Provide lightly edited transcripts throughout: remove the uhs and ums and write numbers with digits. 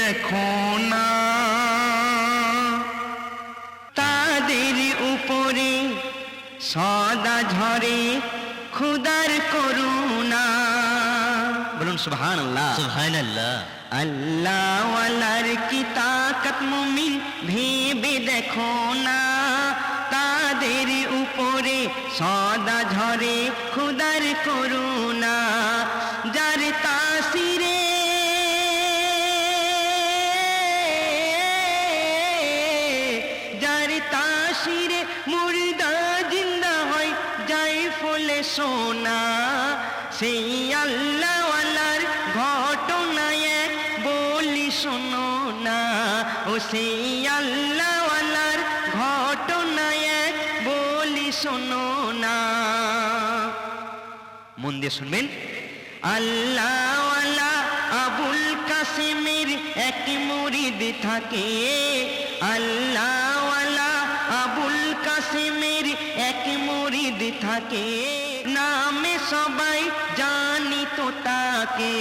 দেখো না, তাদের উপরে সদা ঝরে খুদার করুণা। বলুন সুবহানাল্লাহ। সুবহানাল্লাহ। আল্লাহ ওয়ালার কি তাকাত মুমিন ভেবে দেখো না, তাদের উপরে সদা ঝরে খুদার করুণা। যার তাসিরে মুর্দা জিন্দা হয় যায় ফলে সোনা, সেই আল্লাহ ওয়ালার ঘটনা এক বলি শোনো না। ও সেই আল্লাহ ওয়ালার ঘটনা এক বলি শোনো না। মন দিয়ে শুনবেন। আল্লাহ ওয়ালা আবুল কাসেমের এক মুরিদ থাকে, আল্লাহ ওয়ালা আবুল কাসেমের এক মুরিদ থাকে, নামে সবাই জানিত তাকে,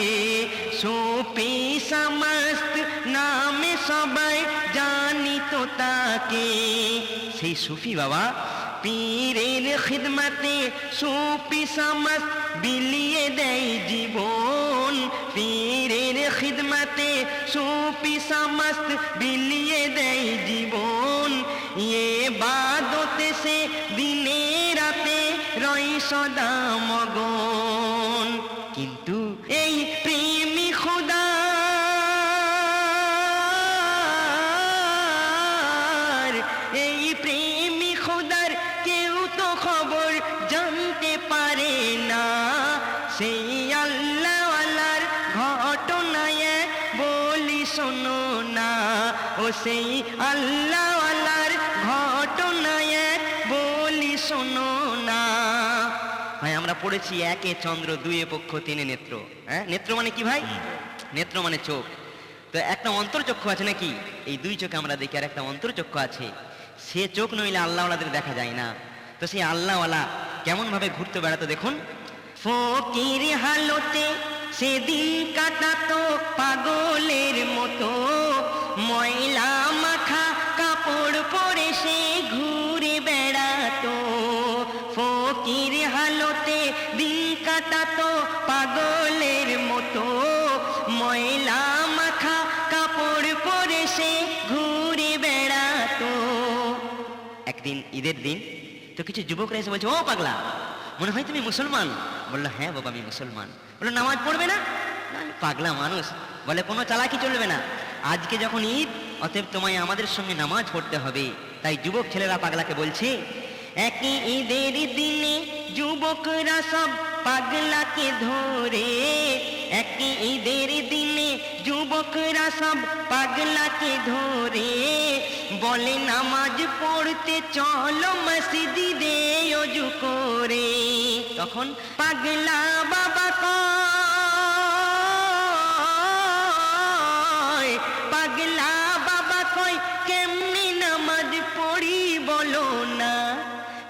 সুফি সমস্ত নামে সবাই জানিত তাকে। সেই সুফি বাবা পীরের খিদমতে সুফি সমস্ত বিলিয়ে দেয় জীবন, পীরের খিদমতে সুফি সমস্ত বিলিয়ে দেয় জীবন। ইবাদতে সে দিনে রাতে রয় সদা মগন। কিন্তু এই প্রেমী খোদার, এই প্রেমী খোদার কেউ তো খবর জানতে পারে না। সেই আল্লাহ ওয়ালার ঘটনা এক বলি শোনো না। ও সেই আল্লাহ ওয়ালার ঘটনা এক বলি শোনো না। ভাই আমরা পড়েছি একে চন্দ্র, দুয়ে পক্ষ, তিনে নেত্র। হ্যাঁ, নেত্র মানে কি ভাই? নেত্র মানে চোখ। তো একটা অন্তর্চক্ষু আছে নাকি? এই দুই চোখে আমরা দেখি, আর একটা অন্তর্চক্ষু আছে। সে চোখ নইলে আল্লাহওয়ালাদের দেখা যায় না। তো সেই আল্লাহওয়ালা কেমন ভাবে ঘুরতে বেড়াতো দেখুন। ফকির হালতে সেদিন কাটাতো পাগলের মতো, ময়লা মাখা কাপড় পরে সে ঘুরে বেড়াতো। ফকির হালতে দিন কাটাতো পাগলের মতো, ময়লা মাখা কাপড় পরে সে ঘুরে বেড়াতো। একদিন ঈদের দিন তো কিছু যুবকরা এসে বলছে, ও পাগলা, মনে হয় তুমি মুসলমান? বললো, হ্যাঁ বাবা আমি মুসলমান। বললো, নামাজ পড়বে না? আমি পাগলা মানুষ। বলে, কোনো চালাকি চলবে না, আজকে যখন ঈদ অতএব তোমায় আমাদের সঙ্গে নামাজ পড়তে হবে। তাই যুবক ছেলেরা পাগলাকে বলছে, একই ঈদের দিনে যুবকরা সব পাগলাকে ধরে, একই ঈদের দিনে যুবকরা সব পাগলাকে ধরে, বলে নামাজ পড়তে চলো মসজিদে ওযু করে। তখন পাগলা বাবা কয়, পাগলা বাবা কয়, কেমনি নামাজ পড়ি বলো না।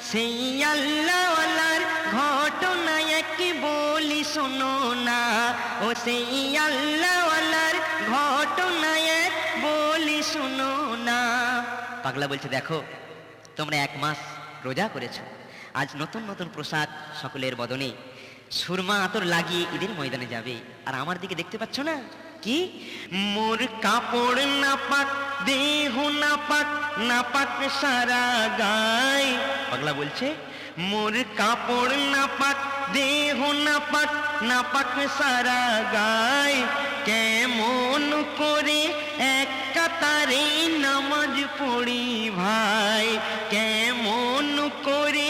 সেই আল্লাহওয়ালার ঘটনা এক বলি শোনো না। ও সেই আল্লাহওয়ালার ঘটনা এক বলি শোনো না। পাগলা বলছে, দেখো তোমরা 1 মাস রোজা করেছো, আজ নতুন নতুন পোশাক সকলের বদনে, সুরমা আতর লাগিয়ে ঈদের ময়দানে যাবে, আর আমার দিকে দেখতে পাচ্ছ না কি? মোর কাপড় নাপাক, দেহ নাপাক, নাপাক সারা গায়। পাগলা বলছে, মোর কাপড় নাপাক, দেহ নাপাক, নাপাক সারা গায়, কেমন করে এক কাতারে নামাজ পড়ি ভাই, কেমন করে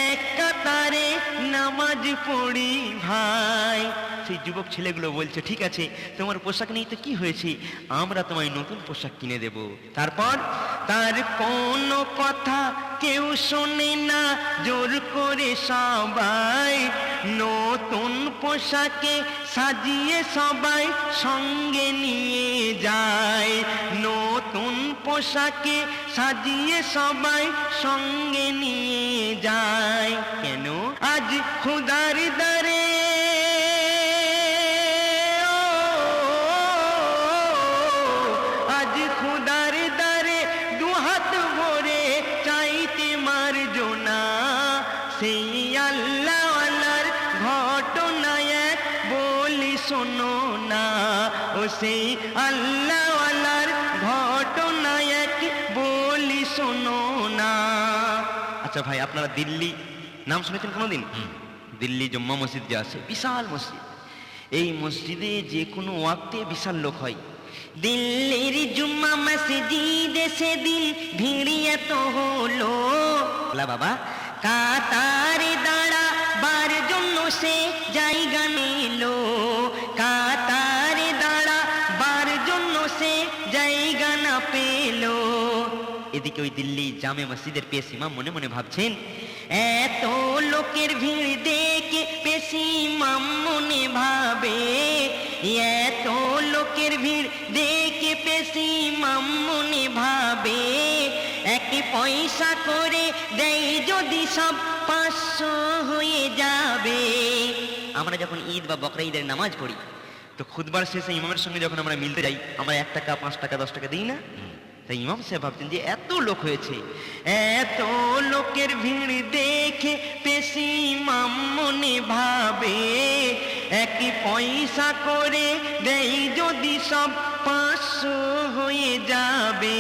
এক কাতারে নামাজ পড়ি ভাই। সেই যুবক ছেলেগুলো বলছে, ঠিক আছে তোমার পোশাক নেই তো কি হয়েছে, আমরা তোমায় নতুন পোশাক কিনে দেব। তারপর তার কোনো কথা কেউ শোনে না, জোর করে সবাই নতুন পোশাকে সাজিয়ে সবাই সঙ্গে নিয়ে যায়, নতুন পোশাকে সাজিয়ে সবাই সঙ্গে নিয়ে যায়। কেন? আজ খুদার দারে সেই আল্লাহওয়ালার ঘটনা এক বলি শোনো না। আচ্ছা ভাই, আপনারা দিল্লি নাম শুনেছেন কোনোদিন? দিল্লি জুম্মা মসজিদ যে আছে, বিশাল মসজিদ। এই মসজিদে যে কোনো ওয়াক্তে বিশাল লোক হয়। দিল্লির জুম্মা মসজিদে সেদিন ভিড় এত হলো, বাবা কাতারে দাঁড়াবার জন্য সে জায়গা নিল, কাতারে দাঁড়াবার জন্য সে জায়গা না পেল। এদিকে ওই দিল্লি জামে মসজিদের পেশ ইমাম মনে মনে ভাবছেন, এত লোকের ভিড় দেখে পেশ ইমাম মনে ভাবে, এত লোকের ভিড় দেখে পেশ ইমাম মনে ভাবে, এক পয়সা করে দেয় যদি সব 500 হয়ে যাবে। আমরা যখন ঈদ বা বকরা ঈদের নামাজ পড়ি, তো খুতবার শেষে ইমামের সঙ্গে যখন আমরা মিলতে যাই, আমরা 1 টাকা 5 টাকা 10 টাকা দিই না? তাই ইমাম সাহেব ভাবছেন যে এত লোক হয়েছে, এত লোকের ভিড় দেখে পেশ ইমাম মনে ভাবে, এক পয়সা করে দেই যদি সব 500 হয়ে যাবে।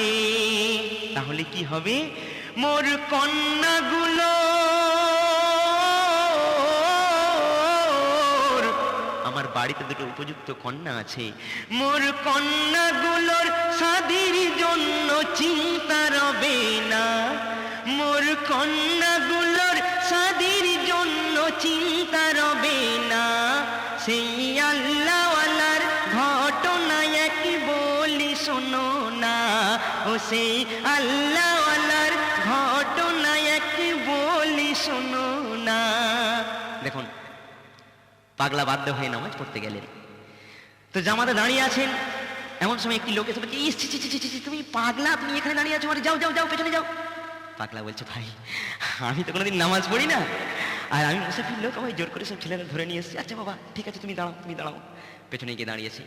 তাহলে কি হবে? মোর কন্যাগুলো, আমার বাড়িতে দুটো উপযুক্ত কন্যা আছে, মোর কন্যাগুলোর শাদীর জন্য চিন্তা রবে না, মোর কন্যাগুলোর শাদীর জন্য চিন্তা রবে না। সেই আল্লাহওয়ালার ঘটনা এক বলি শোনো না, ও সেই আল্লাহওয়ালার ঘটনা এক বলি শোনো না। দেখুন, পাগলা বাধ্য হয়ে নামাজ পড়তে গেলেন, তো জামাতে দাঁড়িয়ে আছেন। এমন সময় একটি লোক এসে বলছে, তুমি পাগলা, তুমি এখানে দাঁড়িয়ে আছো, যাও যাও যাও পেছনে যাও। পাগলা বলছে, ভাই আমি তো কোনোদিন নামাজ পড়ি না, আর আমি মুসাফির লোক, আমায় জোর করে সব ছেলেরা ধরে নিয়ে এসেছি। আচ্ছা বাবা ঠিক আছে, তুমি দাঁড়াও, তুমি দাঁড়াও। পেছনে গিয়ে দাঁড়িয়েছি।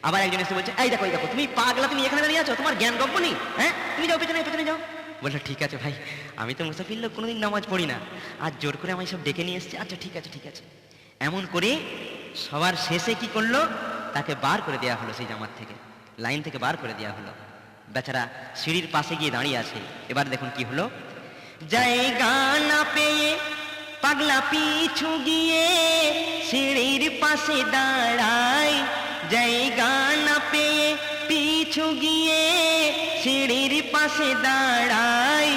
আবার একজন এসে বলছে, এই দেখো এই দেখো, তুমি পাগলা, তুমি এখানে দাঁড়িয়ে আছো, তোমার জ্ঞান গপ্প নেই? হ্যাঁ, তুমি যাও পেছনে, পেছনে যাও। বললো, ঠিক আছে ভাই, আমি তো মুসাফির লোক, কোনোদিন নামাজ পড়ি না, আর জোর করে আমায় সব ডেকে নিয়ে এসেছি। আচ্ছা ঠিক আছে, ঠিক আছে। এমন করে সবার শেষে কি করলো, তাকে বার করে দেওয়া হলো, সেই জামাত থেকে, লাইন থেকে বার করে দেওয়া হলো। বেচারা সিঁড়ির পাশে গিয়ে দাঁড়িয়ে আছে। এবার দেখুন কি হলো, জায়গা না পেয়ে পাগলা পিছু গিয়ে সিঁড়ির পাশে দাঁড়ায়, জায়গা না পেয়ে পিছু গিয়ে সিঁড়ির পাশে দাঁড়ায়।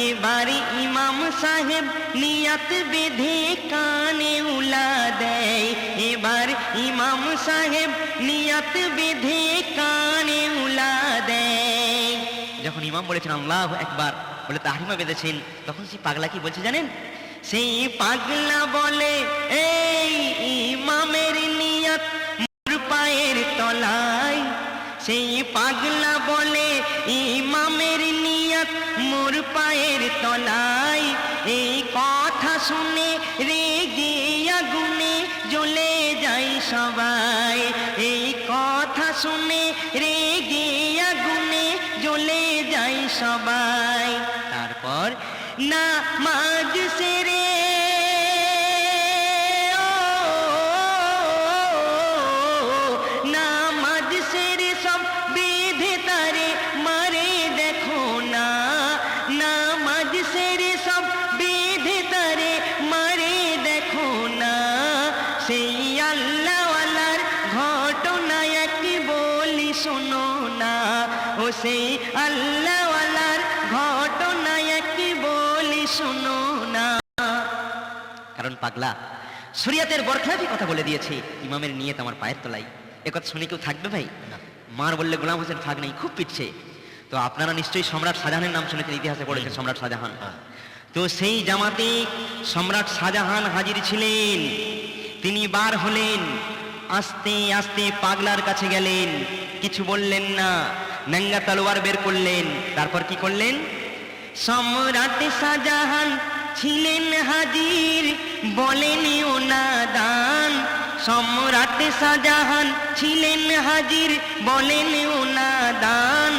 এবার ইমাম সাহেব নিয়াত বেঁধে কানে উলা দেয়, এবার ইমাম সাহেব নিয়াত বেঁধে কানে উলা দেয়। যখন ইমাম বলেছেন আল্লাহু আকবার বলে তাহরিমা বেঁধেছেন, তখন সেই পাগলা কি বলছে জানেন? সেই পাগলা বলে, এই ইমামের নিয়াত মোর পায়ের তলায়। সেই পাগলা বলে, ইমামের নিয়াত মোর পায়ের তলায়। এই কথা শুনে রেগে আগুনে জ্বলে যায় সবাই, এই কথা শুনে রেগে আগুনে জ্বলে যায় সবাই। তারপর নামাজ সেরে নামাজ সেরে সব বেঁধে তারে মারে দেখো না, নামাজ সেরে সব বেঁধে তারে মারে দেখো না। সেই আল্লাহওয়ালার ঘটনা এক বলি শোনো না, ও সেই আল্লাহওয়ালার ঘটনা এক বলি শোনো না। কারণ পাগলা শরিয়াতের বরখলাফি কথা বলে দিয়েছে, ইমামের নিয়ত আমার পায়ের তলায়। এ কথা শুনে কেউ থাকবে ভাই? মার বললে গোলাম হোসেন ফাঁক নেই, খুব পিটছে। তো আপনারা নিশ্চয়ই সম্রাট শাহজাহানের নাম শুনেছেন, ইতিহাসে পড়েছেন সম্রাট শাহজাহান। তো সেই জামাতে সম্রাট শাহজাহান হাজির ছিলেন। তিনি বার হলেন, আস্তে আস্তে পাগলার কাছে গেলেন, কিছু বললেন না, নাঙ্গা তলোয়ার বের করলেন। তারপর কি করলেন? সম্রাট শাহজাহান ছিলেন হাজির, বলেন ও নাদান। সম্রাট শাহজাহান ছিলেন হাজির, বলেন ও নাদান।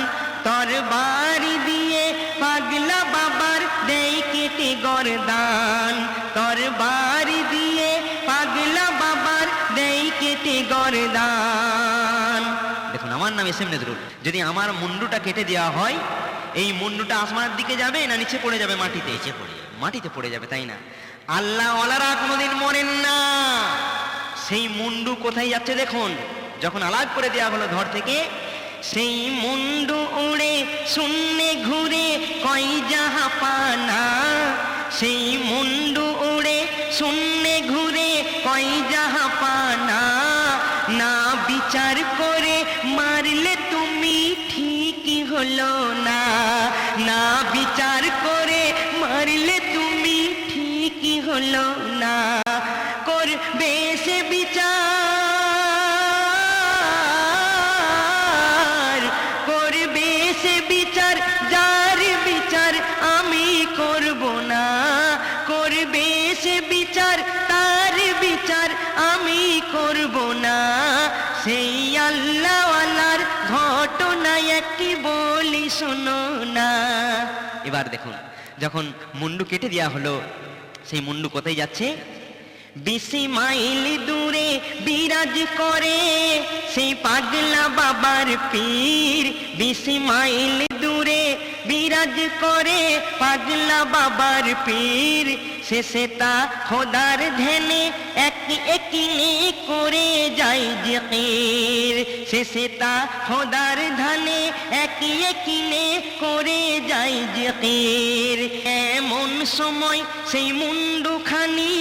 তরবার দিয়ে পাগলা বাবার দেয় কেটে গর্দান, তরবার দিয়ে পাগলা বাবার দেয় কেটে গর্দান। দেখুন আমার নাম এস এম নজরুল, যদি আমার মুন্ডুটা কেটে দেওয়া হয়, এই মুন্ডুটা আসমানের দিকে যাবে না নিচে পড়ে যাবে মাটিতে? নিচে পড়ে যাবে, মাটিতে পড়ে যাবে, তাই না? আল্লাহ ওয়ালারা কোনোদিন মরেন না। সেই মুন্ডু কোথায় যাচ্ছে দেখুন, যখন আলাগ করে দেওয়া হলো ধর থেকে, সেই মুন্ডু উড়ে শূন্যে ঘুরে কয় জাহাপানা, সেই মুন্ডু উড়ে শূন্যে ঘুরে কয় জাহাপানা, না বিচার করে মারলে তুমি ঠিকই হলো না, না বিচার করে মারলে তুমি ঠিকই হলো না, করবে সে বিচার, করবে সে বিচার, যার বিচার আমি করব না, করবে সে বিচার, তার বিচার আমি করব না, সেই আল্লাহ ওয়ালার ঘটনা একটি বলি শোনো না। এবার দেখুন, যখন মুন্ডু কেটে দেওয়া হলো, সেই মুন্ডু কোথায় যাচ্ছে? 20 মাইল দূরে বিরাজ করে সেই পাগলা বাবার পীর, 20 মাইল দূরে বিরাজ করে পাগলা বাবার পীর, শেষে তা খোদার ধ্যানে এক একিনে করে যায় জিকির, শেষে তা খোদার ধ্যানে এক একিনে করে যায় জিকির। এমন সময় সেই মুন্ডুখানি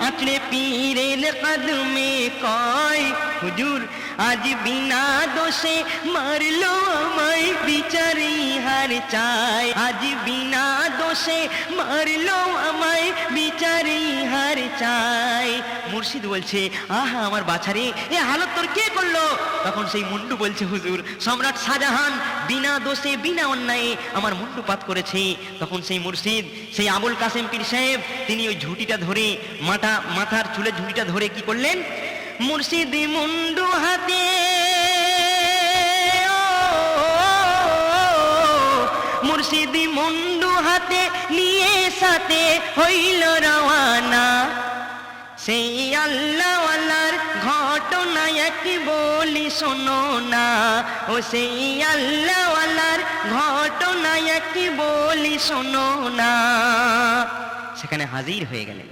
আঁকড়ে পীরের কদমে কয়, হুজুর আজ বিনা দোষে মারলো আমায়, বিচারি হার চাই, আজ বিনা দোষে মারলো আমায়, বিচারি হার চাই। মুর্শিদ বলছে, আহা আমার বাছারে, এ হালত তোর কে করলো? তখন সেই মুন্ডু বলছে, হুজুর সম্রাট শাহজাহান বিনা দোষে বিনা অন্যায়ে আমার মুন্ডুপাত করেছে। তখন সেই মুর্শিদ, সেই আবুল কাসেম পীর সাহেব, তিনি ওই ঝুঁটিটা ধরে, মাথার চুলের ঝুঁটিটা ধরে কি করলেন? মুর্শিদ মুন্ডু হাতে, মুর্শিদ মুন্ডু হাতে নিয়ে সাথে হইল রওয়ানা, সেই আল্লাহ ওয়ালার ঘটনা এক বলি শোনো না, ও সেই আল্লাহ ওয়ালার ঘটনা এক বলি শোনো না। সেখানে হাজির হয়ে গেলেন,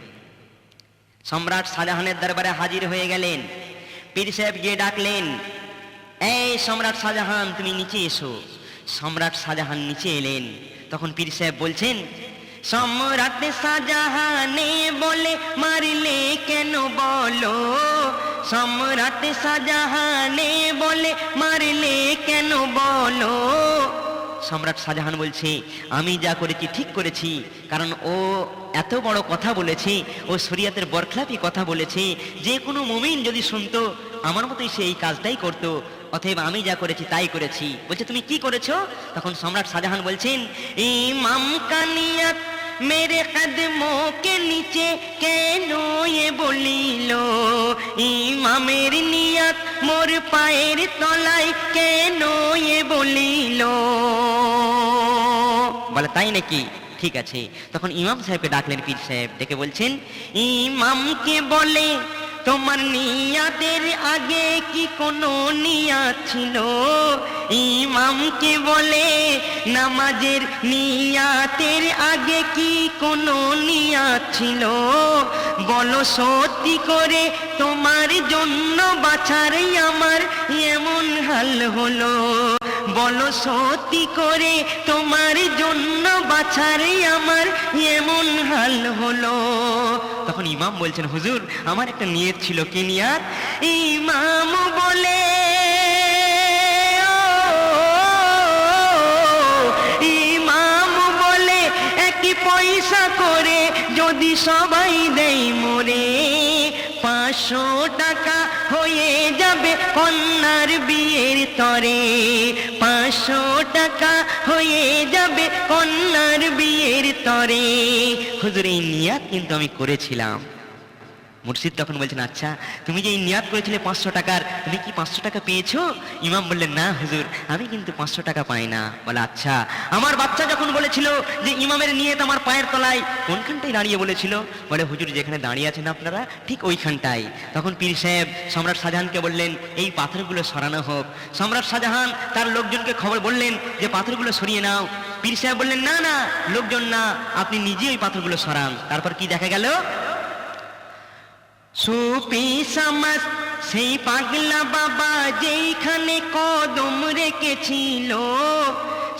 সম্রাট শাহজাহানের দরবারে হাজির হয়ে গেলেন। পীর সাহেব গিয়ে ডাকলেন, এই সম্রাট শাহজাহান তুমি নিচে এসো। সম্রাট শাহজাহান নিচে এলেন। তখন পীর সাহেব বলছেন, সম্রাট শাহজাহানে বলে মারলে কেন বলো, সম্রাট শাহজাহানে বলে মারলে কেন বলো। সম্রাট শাহজাহান বলছে, আমি যা করেছি ঠিক করেছি, কারণ ও এত বড় কথা বলেছে, ও শরীয়তের বরখলাফি কথা বলেছে, যে কোনো মুমিন যদি শুনতো আমার মতোই সে এই কাজটাই করতো, অতএব আমি যা করেছি তাই করেছি। বলছে তুমি কি করেছো? তখন সম্রাট শাহজাহান বলছেন, ইমাম কানিয়াত मेरे कदमों के नीचे केनो ये बोलिलो, इमामेर नियत मोर पाएर तलाय केनो ये बोलिलो। বলে তাই নাকি? ঠিক আছে। তখন ইমাম সাহেবকে ডাকলেন পীর সাহেব, ডেকে বলছেন, ইমামকে বলে তোমার নিয়াতের আগে কি কোনো নিয়াত ছিল? ইমামকে বলে নামাজের নিয়াতের আগে কি কোনো নিয়াত ছিল? বলো সত্যি করে তোমার জন্য বাছারে আমার এমন হাল হলো, বলো সত্যি করে তোমার জন্য বাছারে আমার এমন হাল হলো। তখন ইমাম বলছেন, হুজুর আমার একটা নিয়ত ছিল। কি নিয়ত? ইমাম বলে, ইমাম বলে একই পয়সা করে যদি সবাই দেয় মোরে, 500 টাকা হয়ে যাবে কন্যার বিয়ের তরে, 500 টাকা হয়ে যাবে কন্যার বিয়ের তরে। হুজুর এই নিয়াত কিন্তু আমি করেছিলাম। মুর্শিদ তখন বলছেন, আচ্ছা তুমি যে এই নিয়াত করেছিলে 500 টাকার, তুমি কি 500 টাকা পেয়েছো? ইমাম বললেন, না হুজুর, আমি কিন্তু 500 টাকা পাই না। বলে, আচ্ছা আমার বাচ্চা যখন বলেছিল যে ইমামের নিয়ত আমার পায়ের তলায়, কোনখানটায় দাঁড়িয়ে বলেছিল? বলে, হুজুর যেখানে দাঁড়িয়ে আছেন আপনারা ঠিক ওইখানটায়। তখন পীর সাহেব সম্রাট শাহজাহানকে বললেন, এই পাথরগুলো সরানো হোক। সম্রাট শাহজাহান তার লোকজনকে খবর বললেন যে পাথরগুলো সরিয়ে নাও। পীর সাহেব বললেন, না না, লোকজন না, আপনি নিজে ওই পাথরগুলো সরান। তারপর কি দেখা গেল? সুফি সমাজ সেই পাগলা বাবা যেইখানে কদম রেখেছিল,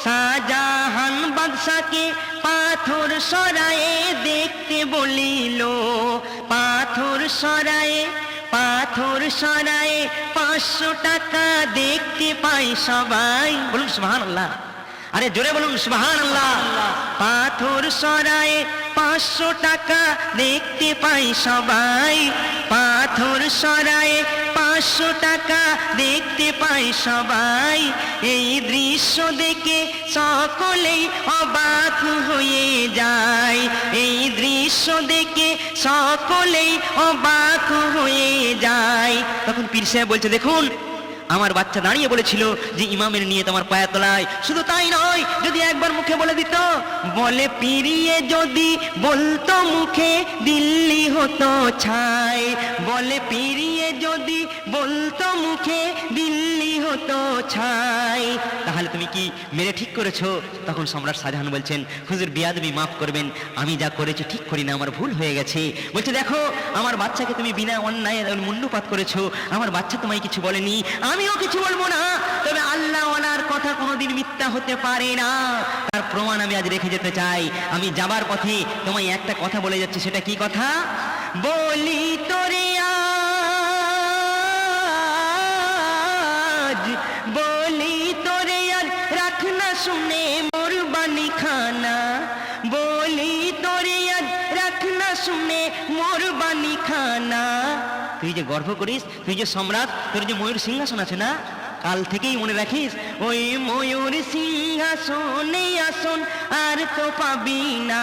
শাহজাহান বাদশাকে পাথর সরায়ে দেখতে বলিল। পাথর সরায়ে 500 টাকা দেখতে পাই সবাই। বলুন সুবহানাল্লাহ, আরে জোরে বলুন সুবহানাল্লাহ। পাথর সরায়ে 500 টাকা দেখতে পাই সবাই। পাথর সরায়ে 500 টাকা দেখতে পাই সবাই। এই দৃশ্য দেখে সকলেই অবাক হয়ে যায়। এই দৃশ্য দেখে সকলেই অবাক হয়ে যায়। তখন পীর সাহেব বলছে, দেখুন আমার বাচ্চা দাঁড়িয়ে বলেছিল যে ইমামের নিয়ত আমার পায়ের তলায়। শুধু তাই নয়, যদি একবার মুখে বলে দিত, বলে পিরিয়ে যদি বলতো মুখে, দিল্লি হতো ছাই। বলে পিরিয়ে যদি বলতো মুখে, দিল্লি হতো ছাই। তাহলে তুমি কি মেরে ঠিক করেছো? তখন সম্রাট শাহজাহান বলছেন, হুজুর বেয়াদবি মাফ করবেন, আমি যা করেছি ঠিক করি না, আমার ভুল হয়ে গেছে। বলছে, দেখো আমার বাচ্চাকে তুমি বিনা অন্যায়ের মুন্ডুপাত করেছো, আমার বাচ্চা তোমায় কিছু বলেনি, আমিও কিছু বলবো না। তবে আল্লাহ ওয়ালার কথা কোনোদিন মিথ্যা হতে পারে না, তার প্রমাণ আমি আজ রেখে যেতে চাই। আমি যাবার পথে তোমায় একটা কথা বলে যাচ্ছি, সেটা কি কথা? বলি তোরে আজ, বলি তোরে আজ, রাখ না শুনে মোর বাণী খানা। বলি তোরে আজ, রাখ না শুনে মোর বাণী খানা। তুই যে গর্ব করিস, তুই যে সম্রাট, তোর যে ময়ূর সিংহাসন আছে না, কাল থেকেই মনে রাখিস, ওই ময়ূর সিংহাসনে আসন আর তো পাবি না।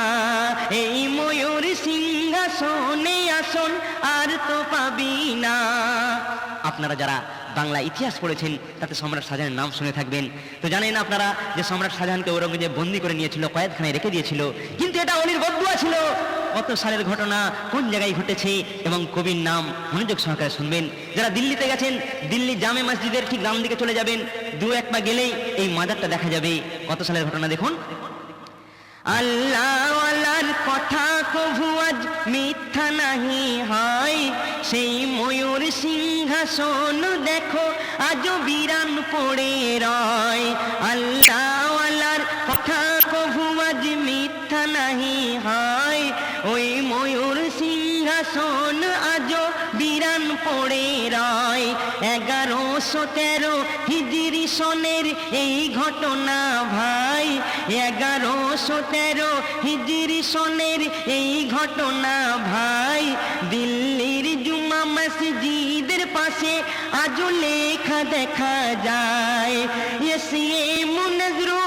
এই ময়ূর সিংহাসনে আসন আর তো পাবি না। আপনারা যারা বাংলা ইতিহাস পড়েছেন তাতে সম্রাট শাহজাহানের নাম শুনে থাকবেন। তো জানেন আপনারা যে সম্রাট শাহজাহানকে ঔরঙ্গজেব বন্দী করে নিয়েছিল, কয়েদখানায় রেখে দিয়েছিল, কিন্তু এটা অলির বদদুয়া ছিল। কত সালের ঘটনা, কোন জায়গায় ঘটেছে এবং কবির নাম মনোযোগ সহকারে শুনবেন। যারা দিল্লিতে গেছেন, দিল্লি জামে মসজিদের ঠিক ডান দিকে চলে যাবেন, 2-1 পা গেলেই এই মাজারটা দেখা যাবে। কত সালের ঘটনা দেখুন। আল্লাহ ওয়ালার কথা কভু আজ মিথ্যা নাহি হয়, সেই ময়ূর সিংহাসন দেখো আজও বিরান পড়ে রয়। আল্লাহ ওয়ালার কথা কভু আজ মিথ্যা নাহি হয়, ওই ময়ূর সিংহাসন আজও বিরান পড়ে রয়। 1113 হিজরি সনের এই ঘটনা ভাই, 1113 হিজরি সনের এই ঘটনা ভাই। দিল্লির জুমা মসজিদের পাশে আজও লেখা দেখা যায়, এসিয়ে মুনজরুল,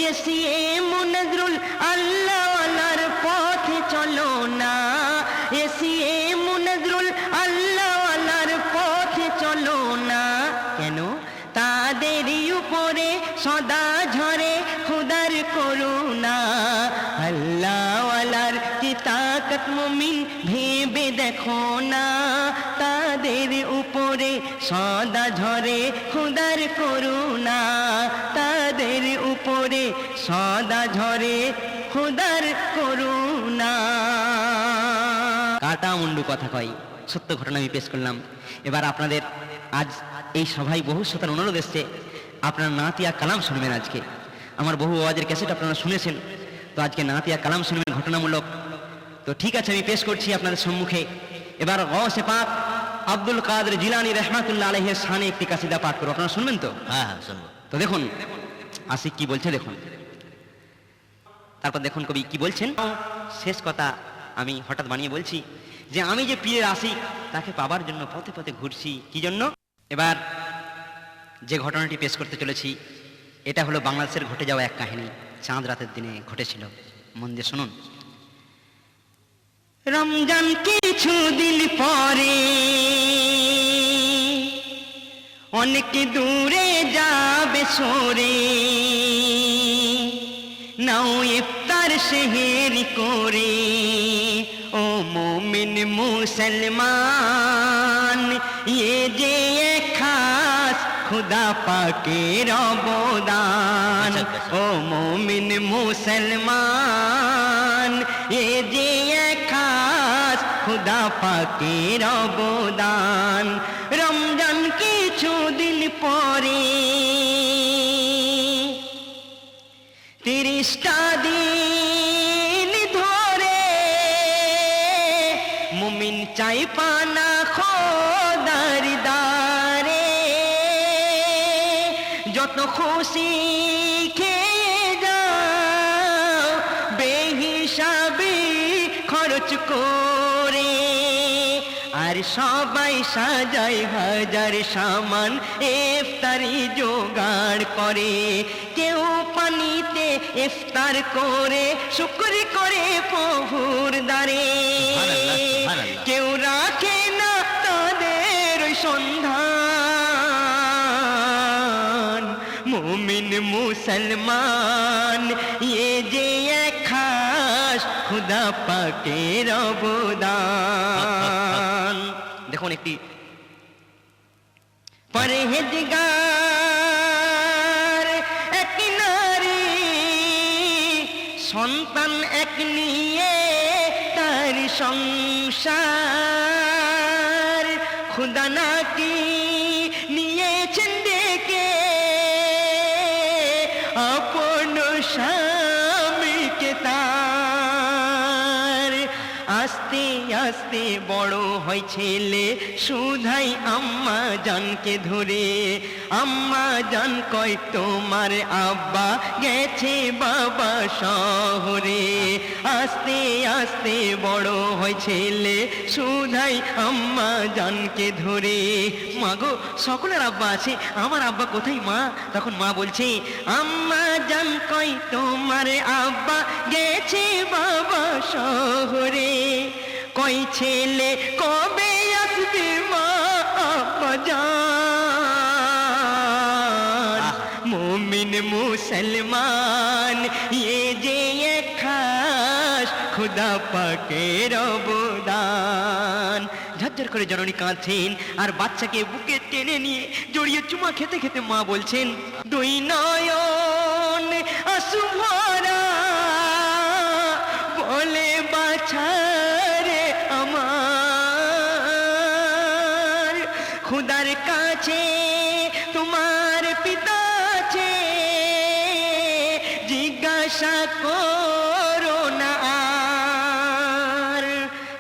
এসিয়ে মুনজরুল, আল্লাহ ওয়ালার পথে চলো না। এসিয়ে মুনজরুল, আল্লাহ ওয়ালার পথে চলো না। কেন? তাদের উপরে সদা ঝরে খোদার করুণা। আল্লাহ ওয়ালার কি তাকত মুমিন ভেবে দেখো না, তাদের উপরে সদা ঝরে খোদার করুণা। তাদের উপরে সদা ঝরে খোদার করুণা। কাটা মুন্ডু কথা কয়, সত্য ঘটনা আমি পেশ করলাম। এবার আপনাদের আজ এই সভায় বহু শ্রোতার অনুরোধ এসছে, আপনারা নাতিয়া কালাম শুনবেন। আজকে আমার বহু আওয়াজের ক্যাসেট আপনারা শুনেছেন, তো আজকে নাতিয়া কালাম শুনবেন ঘটনামূলক। তো ঠিক আছে, আমি পেশ করছি আপনাদের সম্মুখে। এবার গৌসে পাক আব্দুল কাদের জিলানী রহমাতুল্লাহ আলাইহির শানে একটি কাসিদা পাঠ করব, আপনারা শুনবেন তো? হ্যাঁ শুনবো। তো দেখুন আশিক কি বলছে দেখুন, তারপর দেখুন কবি কি বলছেন। শেষ কথা আমি হঠাৎ বানিয়ে বলছি যে আমি যে পীরের আশিক, তাকে পাবার জন্য পথে পথে ঘুরছি। কি জন্য? এবার যে ঘটনাটি পেশ করতে চলেছি, এটা হলো বাংলাদেশের ঘটে যাওয়া এক কাহিনী, চাঁদ রাতের দিনে ঘটেছিল। মন দিয়ে শুনুন। রমজান কিছুদিন পরে অনেক দূরে যাবে সরে, নাও ইফতার সেহেরি করে ও মুমিন মুসলমান, ये যে এক খাস खुदा পাকের অবদান। ও মুমিন মুসলমান, ये যে এক খাস खुदा পাকের অবদান। রমজান কিছুদিন পরে 30টা দিন ধরে মুমিন চাই পানা খোদার দারে, যত খুশি খেয়ে যাও বেহিসাবি খরচ করে, আর সবাই সাজায় হাজার সামান ইফতারি জোগাড় করে। কেউ পানিতে ইফতার করে শুকর করে প্রভুর দ্বারে, কেউ রাখে না তাদের সন্ধান। মুমিন মুসলমান, ये যে এক খাস खुदा পাকের অবদান। দেখুন একটি পরহেজগার এক নারী, সন্তান এক নিয়ে তার সংসার, खुदा নাকি নিয়েছেন ডেকে আপন স্বামীকে তার। আস্তে আস্তে বড় হয় ছেলে সুধাই আম্মা জানকে ধরে, আম্মা জান কয় তোমার আব্বা গেছে বাবা শহরে। আস্তে আস্তে বড় হয় ছেলে সুধাই আম্মা জানকে ধরে, মাগো সকলের আব্বা আছে, আমার আব্বা কোথায় মা? তখন মা বলছে আম্মা জান কয় তোমার আব্বা গেছে বাবা শহরে। কই ছেলে কবে আসবে মা আব্বা জান? মুমিন মুসলমান, ये যে এক খাস खुदा পাকের অবদান। ঝরঝর করে জননী কাঁদছেন আর বাচ্চাকে বুকে টেনে নিয়ে জড়িয়ে চুমা খেতে খেতে মা বলছেন, দুই নয়ন আঁসু ভরা বলে বাছা রে আমার, খুদার কাছে তোমার পিতা আছে, জিজ্ঞাসা করো না আর।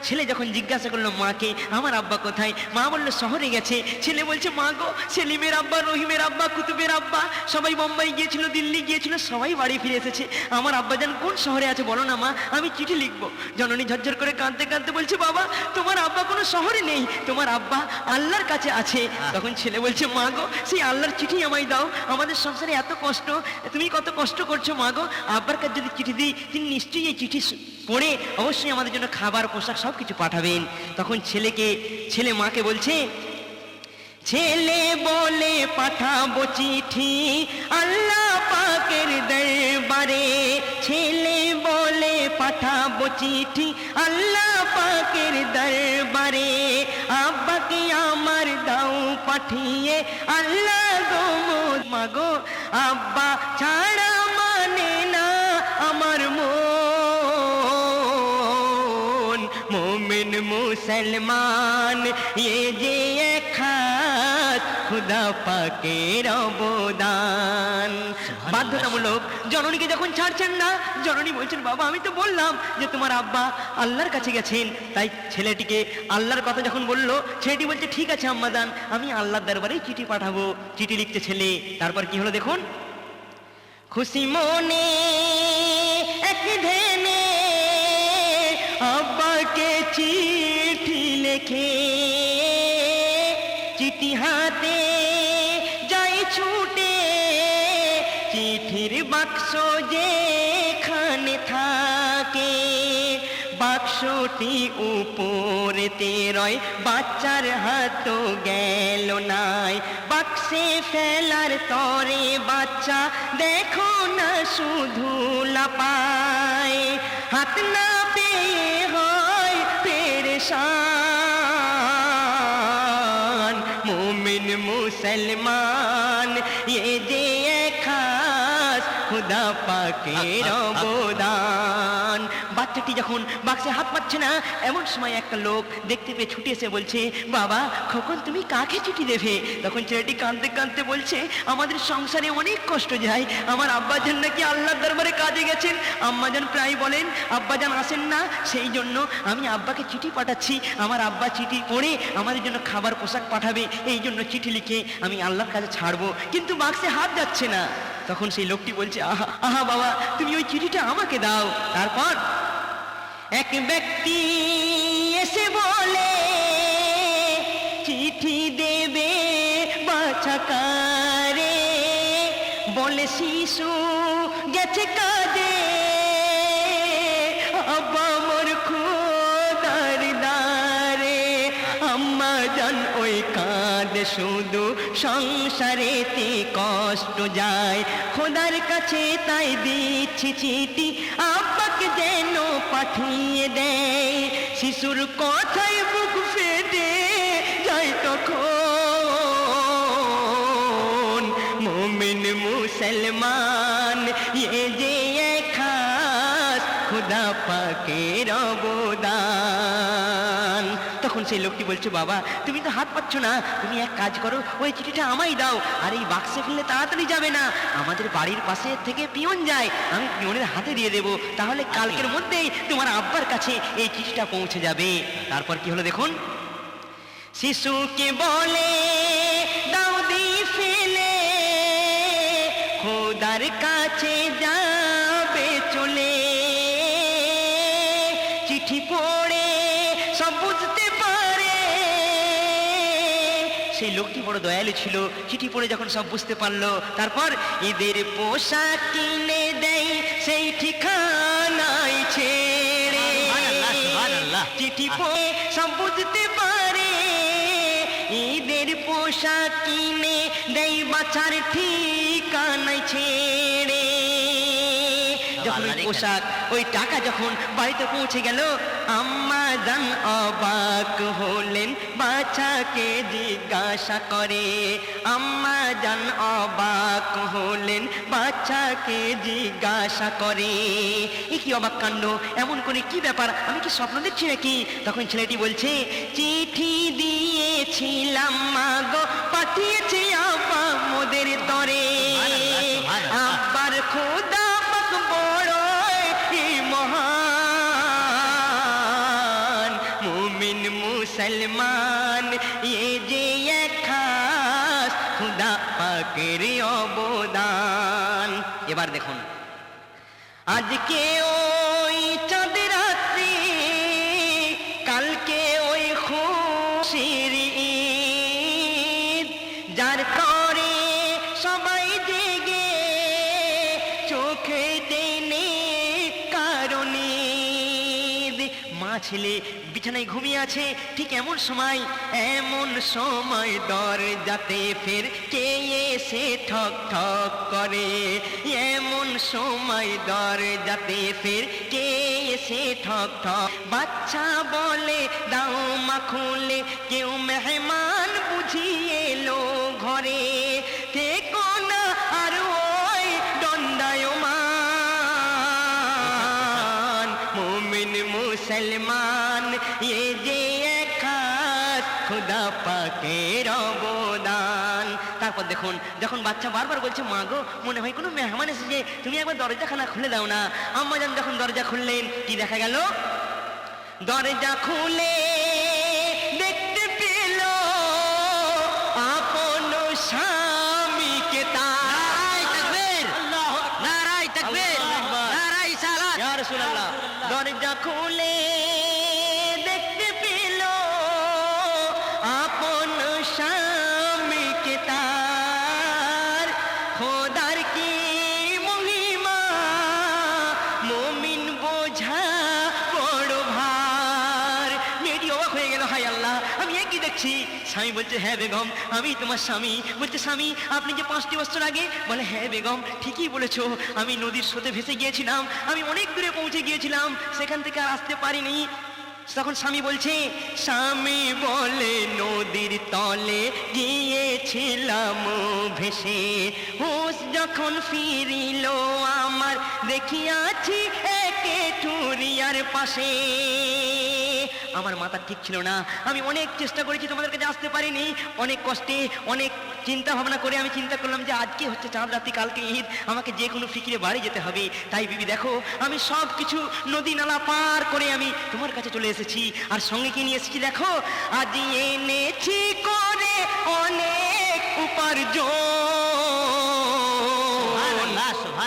ছেলে যখন জিজ্ঞাসা করলো মাকে আমার আব্বা কোথায়, মা বললো শহরে গেছে। ছেলে বলছে মা গো, সেলিমের আব্বা, রহিমের আব্বা, কুতুবের আব্বা সবাই বোম্বাই গিয়েছিল, দিল্লি গিয়েছিল, সবাই বাড়ি ফিরে এসেছে। আমার আব্বা জান কোন শহরে আছে বলো না মা, আমি চিঠি লিখবো। জননী ঝরঝর করে কাঁদতে কাঁদতে বলছে বাবা তোমার আব্বা কোনো শহরে নেই, তোমার আব্বা আল্লাহর কাছে আছে। তখন ছেলে বলছে মা গো, সেই আল্লাহর চিঠি আমায় দাও, আমাদের সংসারে এত কষ্ট, তুমি কত কষ্ট করছো মা গো, আব্বার কাছে যদি চিঠি দিই তিনি নিশ্চয়ই এই চিঠি পড়ে অবশ্যই আমাদের জন্য খাবার পোশাক সব কিছু পাঠাবেন। তখন ছেলে মাকে বলছে, ছেলে বলে পাঠাবো চিঠি আল্লাহ পাকের দরবারে, ছেলে বলে পাঠাবো চিঠি আল্লাহ পাকের দরবারে, আব্বাকে আমার দাও পাঠিয়ে আল্লাহ গো মাগো, আব্বা ছাড়া মানে না আমার মন। মুমিন মুসলমান, ये যে এক খাস खुदा পাকের অবদান। বাধ্যতামূলক জননীকে যখন ছাড়ছেন না, জননী বলছেন বাবা আমি তো বললাম যে তোমার আব্বা আল্লাহর কাছে গেছেন। তাই ছেলেটিকে আল্লাহর কথা যখন বললো, ছেলেটি বলছে ঠিক আছে আম্মা জান, আমি আল্লাহর দরবারেই চিঠি পাঠাবো। চিঠি লিখছে ছেলে। তারপর কি হলো দেখুন, খুশি মনে এক ধ্যানে আব্বাকে চিঠি লেখে, চিঠি হাতে যাই ছুটে, চিঠির বাক্স যেখানে থাকে, বাক্স বাক্সটি উপরেতে রয়, বাচ্চার হাতও গেল নাই। বাক্সে ফেলার তরে বাচ্চা দেখো না শুধু লাপায়, হাত না পেয়ে হয় পেরেশান। মুমিন মুসলমান এ যে খাস খুদা পাকের অবদান। বাচ্চাটি যখন বাক্সে হাত পাচ্ছে না, এমন সময় একটা লোক দেখতে পেয়ে ছুটে এসে বলছে, বাবা খোকন তুমি কাকে চিঠি দেবে? তখন ছেলেটি কাঁদতে কাঁদতে বলছে, আমাদের সংসারে অনেক কষ্ট যায়, আমার আব্বাজান নাকি আল্লাহর দরবারে কাজে গেছেন, আম্মাজান প্রায় বলেন আব্বাজান আসেন না, সেই জন্য আমি আব্বাকে চিঠি পাঠাচ্ছি, আমার আব্বা চিঠি পড়ে আমাদের জন্য খাবার পোশাক পাঠাবে, এই জন্য চিঠি লিখে আমি আল্লাহর কাছে ছাড়বো, কিন্তু বাক্সে হাত যাচ্ছে না। তখন সেই লোকটি বলছে, আহা আহা বাবা তুমি ওই চিঠিটা আমাকে দাও। তারপর এক ব্যক্তি এসে বলে, চিঠি দেবে বাচ্চাকারে, বলে শিশু গেছে কাজে, আব্বা মোর খোদার দারে। আম্মা জান ওই কাঁদে শুধু, সংসারেতে কষ্ট যায়, খোদার কাছে তাই দিচ্ছি চিঠি, আব্বাকে যেন পাঠিয়ে দেয়। শিশুর কথায় বুক ফেটে যায় তখন, মুমিন মুসলমান এ যে খাস খুদা পাকের অবদান। তখন সেই লোকটি বলছে, বাবা তুমি তো হাত পাচ্ছ না, তুমি এক কাজ করো, ওই চিঠিটা আমায় দাও, আর এই বাক্সে ফেললে তাড়াতাড়ি যাবে না, আমাদের বাড়ির পাশে থেকে পিয়ন যায়, আমি পিয়নের হাতে দিয়ে দেবো, তাহলে কালকের মধ্যেই তোমার আব্বার কাছে এই চিঠিটা পৌঁছে যাবে। তারপর কি হলো দেখুন, শিশুকে বলে দাও দি ফেলে, খোদার কাছে যাবে চলে, চিঠি পড়ে সব বুঝতে পারে। সেই লোকটি বড় দয়ালু ছিল, চিঠি পড়ে যখন সব বুঝতে পারলো, তারপর ঈদের পোশাক কিনে দেয় সেই ঠিকানায় ছেড়ে, চিঠি পড়ে সব বুঝতে পারে, ঈদের পোশাক কিনে দেয় বাচ্চার ঠিকানায় ছেড়ে। যখন ওই পোশাক ওই টাকা যখন বাড়িতে পৌঁছে গেল, আম্মা জান অবাক হলেন, বাচ্চাকে জিজ্ঞাসা করে, আম্মা জান অবাক হলেন, বাচ্চাকে জিজ্ঞাসা করে, এ কি অবাক কাণ্ড, এমন করে কি ব্যাপার, আমি কি স্বপ্ন দেখছি নাকি? তখন ছেলেটি বলছে, চিঠি দিয়েছিলাম মা গো, পাঠিয়েছে আব্বা মোদের তরে, আব্বার খোদা পাক বড় মহান, মুমিন মুসলমান এ যে খাস খুদা পাকের অবদান। এবার দেখুন, আজকে ওই চাঁদ রাত্রি, কালকে ওই খুশির ঈদ, যার করে সবাই জেগে চোখে দেনে কারণে, মা ছেলে বিছানায় ঘুমিয়ে আছে, ঠিক এমন সময় দরজাতে ফের কে এসে ঠক ঠক করে, এমন সময় দরজাতে ফের কে এসে ঠক ঠক, বাচ্চা বলে দাও মা খুলে, কেউ মেহমান বুঝিয়ে এলো ঘরে, থেকো না আর ওই দণ্ডায়মান, মুমিন মুসলমান এ যে খাস খুদা পাকের অবদান। তারপর দেখুন, যখন বাচ্চা বারবার বলছে, মা গো মনে হয় কোনো মেহমান এসেছে, তুমি একবার দরজাখানা খুলে দাও না, আম্মাজান যখন দরজা খুললেন, কি দেখা গেল, দরজা খুলে দেখতে পেল আপন স্বামীকে, দরজা খুলে দেখতে পেল আপন স্বামীকে, তার খোদার কি মহিমা, মুমিন বোঝা বড় ভার। দেখছি। স্বামী বলছে, হ্যাঁ বেগম আমি তোমার স্বামী। বলছে, স্বামী আপনি যে 5টি বছর আগে? বলে, হ্যাঁ বেগম ঠিকই বলেছো, আমি নদীর স্রোতে ভেসে গিয়েছিলাম, আমি অনেক দূরে পৌঁছে গিয়েছিলাম, সেখান থেকে আর আসতে পারিনি। তখন স্বামী বলছে, স্বামী বলে, নদীর তলে গিয়েছিলাম ভেসে, হুঁশ যখন ফিরিল আমার দেখিয়াছি একে টুরিয়ার পাশে। আমার মাথা ঠিক ছিল না, আমি অনেক চেষ্টা করেছি, তোমাদের কাছে আসতে পারিনি। অনেক কষ্টে, অনেক চিন্তা ভাবনা করে আমি চিন্তা করলাম যে আজকে হচ্ছে চাঁদ রাত্রি, কালকে ঈদ, আমাকে যে কোনো ফিকিরে বাড়ি যেতে হবে। তাই বিবি দেখো, আমি সব কিছু নদী নালা পার করে আমি তোমার কাছে চলে এসেছি। আর সঙ্গে কি নিয়ে এসেছি দেখো, আজ এনেছি করে অনেক উপার্জন।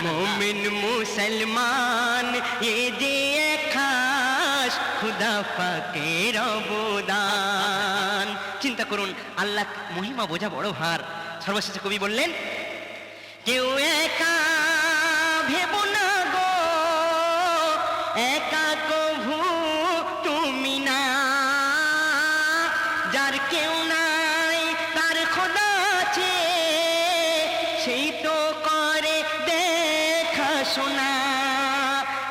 মুমিন মুসলমান এ যে খাস খোদা পাকের অবদান। চিন্তা করুন, আল্লাহ মহিমা বোঝা বড় ভার। সর্বশেষে কবি বললেন, কেউ একা ভেবো না গো, একা কভু তুমি না, যার কেউ নাই তার খোদা আছে, সেই তো করে দেখা শোনা।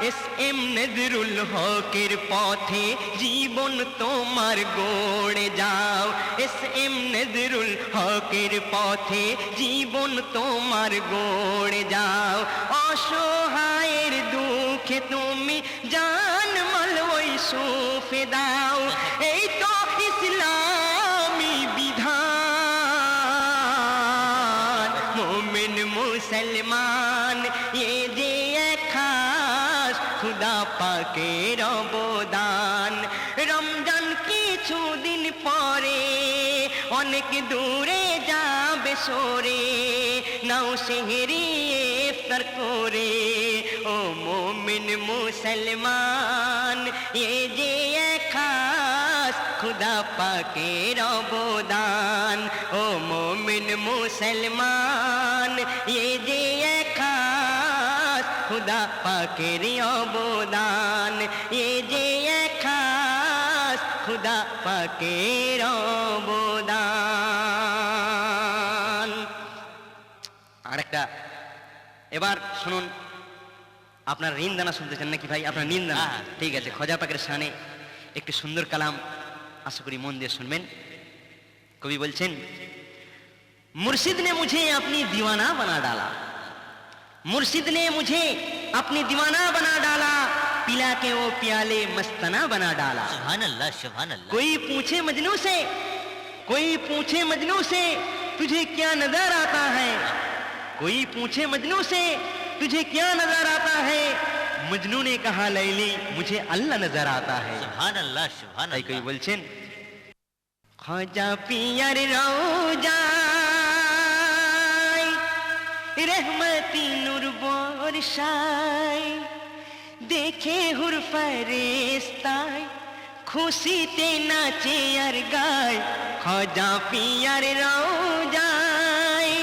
এস.এম. নজরুল হকের পথে জীবন তোমার গড়ে যাও। এস.এম. নজরুল হকের পথে জীবন তোমার গড়ে যাও। অসহায়ের দুঃখে তুমি জান মাল ওই সুফে দাও। এই তো ইসলামী বিধান। মুমিন মুসলমান এ যে খাস খোদা পাকের অবদান। রমজান কিছুদিন পরে অনেক দূরে যাবে সরে, নাও সেহরি ইফতার করে। ও মুমিন মুসলমান এ যে খাস খোদা পাকের অবদান। ও মুমিন মুসলমান এ যে খাস খোদা পাকের অবদান। এ যে খাস খোদা পাকের অবদান। আরেকটা, এবার শুনুন, আপনার রিনদানা শুনতে চান নাকি ভাই? আপনার নিন্দানা, ঠিক আছে। খোদা পাকের শানে একটু সুন্দর কালাম, আশা করি মন দিয়ে শুনবেন। কবি বলছেন, मुर्शिद ने मुझे अपनी दीवाना बना डाला, मुर्शिद ने मुझे अपनी दीवाना बना डाला, पिला के वो प्याले मस्ताना बना डाला। सुभान अल्लाह, सुभान अल्लाह। कोई पूछे मजनू से, कोई पूछे मजनू से तुझे क्या नजर आता है, कोई पूछे मजनू से तुझे क्या नजर आता है, मजनू ने कहा लैली मुझे अल्लाह नजर आता है। सुभान अल्लाह, सुभान তাই কবি अल्लाह। বলছেন, খাজা পিয়ার রওজায় রহমতি নূর বর্ষায়, দেখে হুর ফেরেশতায় খুশিতে নাচে আর গায়। খাজা পিয়ার রওজায়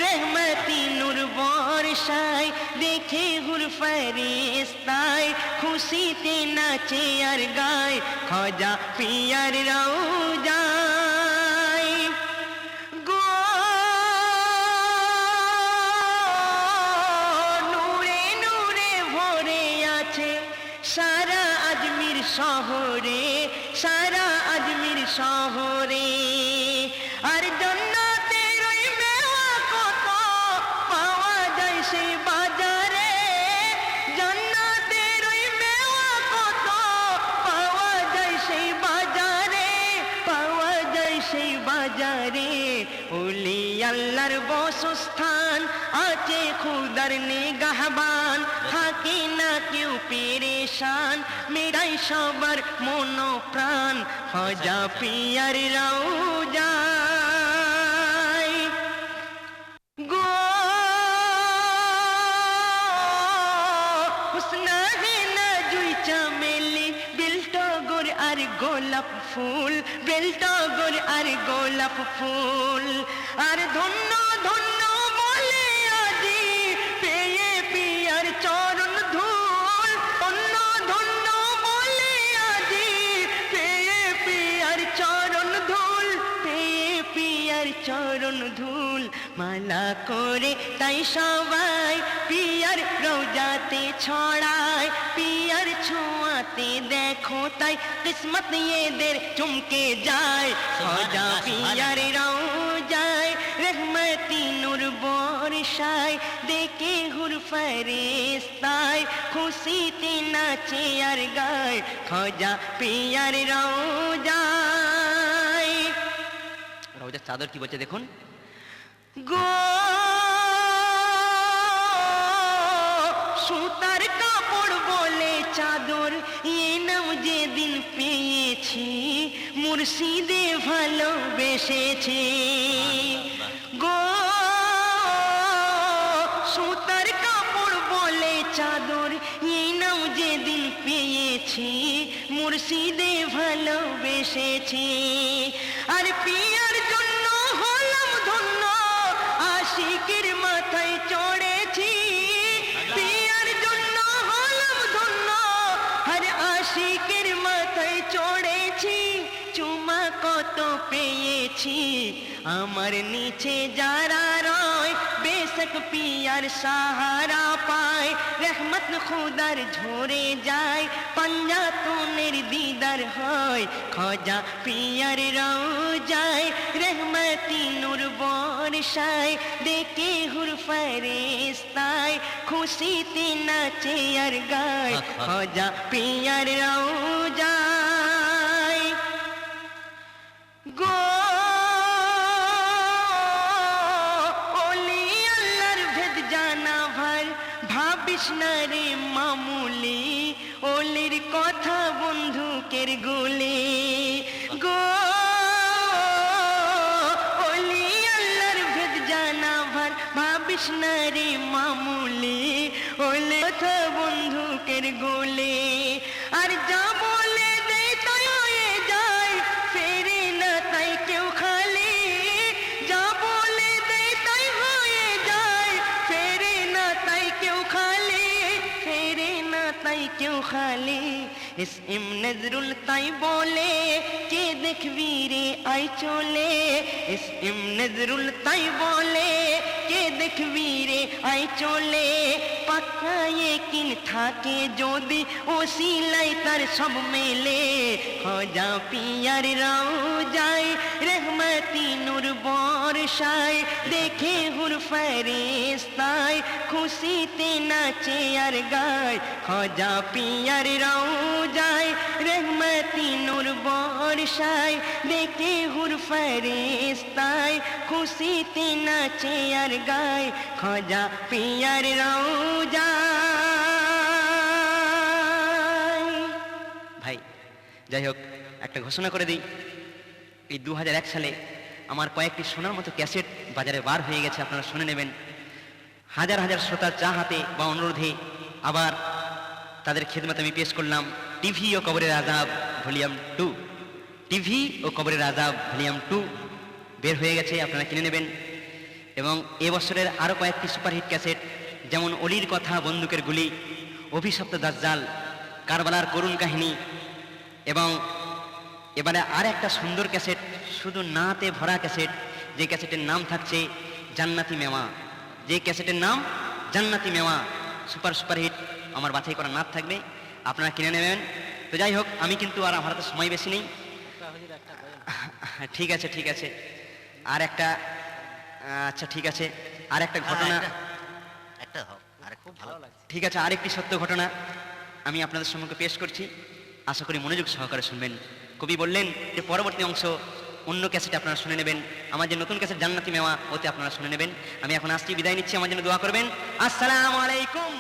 রহমতি নূর বর্ষায়, দেখে হুর ফেরেশতায় খুশিতে নাচে আর গায়। খাজা পিয়ার রওজায় গো নূরে নূরে ভরে আছে সারা আজমির শহরে, সারা আজমির শহরে। আর জান্নাতের ওই মেওয়া কত পাওয়া যায় সেই বাজারে, জান্নাতের ওই মেওয়া কত পাওয়া যায় সেই বাজারে, পাওয়া যায় সেই বাজারে। ওলি আল্লাহর বসস্থান আছে খুদার নিগাহবান, থাকে না কেউ পেরেশান, মেরাই সবার মন প্রাণ। খাজা পিয়ার রওজায় গো হুসনা হে না জুই চামেলি, বেলটগর আর গোলাপ ফুল, বেলটগর আর গোলাপ ফুল। আর ধন্য ধন্য বলে আজি পেয়ে পিয়ার চরণ ধুল, ধন্য ধন্য বলে আজি পেয়ে পিয়ার চরণ ধুল। পিয়ার চরণ ধুল মালা করে তাই সবাই পিয়ার রওজাতে ছড়ায়, পিয়ার ছোঁয়াতে দেখো তাই কিসমত এদের চমকে যায়। খাজা পিয়ার রওজায় রহমতি নূর বর্ষায়, দেখে হুর ফেরেশতায় খুশিতে নাচে আর গায়। খাজা পিয়ার রওজায়, রওজার চাদর কি বলছে দেখুন, গো সুতার কাপড় বলে চাদর এ নাম যেদিন পেয়েছি মুর্শিদে ভালোবেসেছি। গো সুতার কাপড় বলে চাদর এই নাম যেদিন পেয়েছি মুর্শিদে ভালোবেসেছি। আর পিয়ার জন্য হলাম ধন্য আশিকের মাথায় চড়েছি, পিয়ার জন্য হলাম ধন্য আর আশিকের মাথায় চড়েছি। চুমা কত পেয়েছি আমার নিচে যারা রয়, বেশক পিয়ার সাহারা পায়। রহমত খুদার ঝরে যায় পাঞ্জাতনের দিদার হয়। খাজা পিয়ার রওজায় রহমতি নূর বর্ষায়, দেখে হুর ফেরেশতায় খুশিতে নাচে আর গায়। খাজা পিয়ার রওজায়, গো ওলি আল্লাহর ভেদ জানা ভার ভাবিস না রে মামুলি, ওলির কথা বন্ধুকের গুলি। গো ওলি আল্লাহর ভেদ জানা ভার ভাবিস না রে মামুলি, ওলির কথা বন্ধুকের গুলি। আর যা বলে দে তাই হয়ে যায়, ফেরে না তাই কেউ খালি। যা বলে দে তাই হয়ে যায়, ফেরে না তাই কেউ খালি, ফেরে না তাই কেউ খালি। এসএম নজরুল তাই বলে কে দেখবি রে আই চলে। এসএম নজরুল তাই বলে কে দেখবি রে আই চলে। পাক্কা ইকিন থাকে যদি ওসিলাই তার সব মেলে। খাজা পিয়ার রওজায় রহমতি নূর বর্ষায়, দেখে হুর ফেরেশতায় খুশিতে নাচে আর গায়। খাজা পিয়ার রওজায় রহমতি নূর বর্ষায়, দেখে হুর ফেরেশতায় খুশিতে নাচে আর গায়। খাজা পিয়ার রওজায়। ভাই যাই হোক, একটা ঘোষণা করে দিই, এই 2001 সালে আমার কয়েকটি শোনার মতো ক্যাসেট বাজারে বার হয়ে গেছে, আপনারা শুনে নেবেন। হাজার হাজার শ্রোতার চাহাতে বা অনুরোধে আবার তাদের খেদমতে আমি পেশ করলাম টিভি ও কবরের আযাব ভলিউম 2। টিভি ও কবরের আযাব ভলিউম 2 বের হয়ে গেছে, আপনারা কিনে নেবেন। এবং এবছরের আরও কয়েকটি সুপারহিট ক্যাসেট, যেমন অলির কথা বন্দুকের গুলি, অভিশপ্ত দাজ্জাল, কারবালার করুণ কাহিনী, এবং এবারে আর একটা সুন্দর ক্যাসেট, শুধু নাতে ভরা ক্যাসেট, যে ক্যাসেটের নাম থাকছে জান্নাতি মেওয়া। যে ক্যাসেটের নাম জান্নাতি মেওয়া, সুপারহিট আমার বাছাই করা নাত থাকবে, আপনারা কিনে নেবেন। তো যাই হোক, আমি কিন্তু আর আমার হাতে সময় বেশি নেই। ঠিক আছে ঠিক আছে, আর একটা, আচ্ছা ঠিক আছে, আর একটা ঘটনা, একটা হোক, আর খুব ভালো লাগছে। ঠিক আছে, আরেকটি সত্য ঘটনা আমি আপনাদের সম্মুখে পেশ করছি, আশা করি মনোযোগ সহকারে শুনবেন। কবি বললেন যে পরবর্তী অংশ অন্য ক্যাসেটে আপনারা শুনে নেবেন, আমার যে নতুন ক্যাসেট জান্নাতি মেওয়া ওতে আপনারা শুনে নেবেন। আমি এখন আসছি, বিদায় নিচ্ছি, আমার জন্য দোয়া করবেন। আসসালামু আলাইকুম।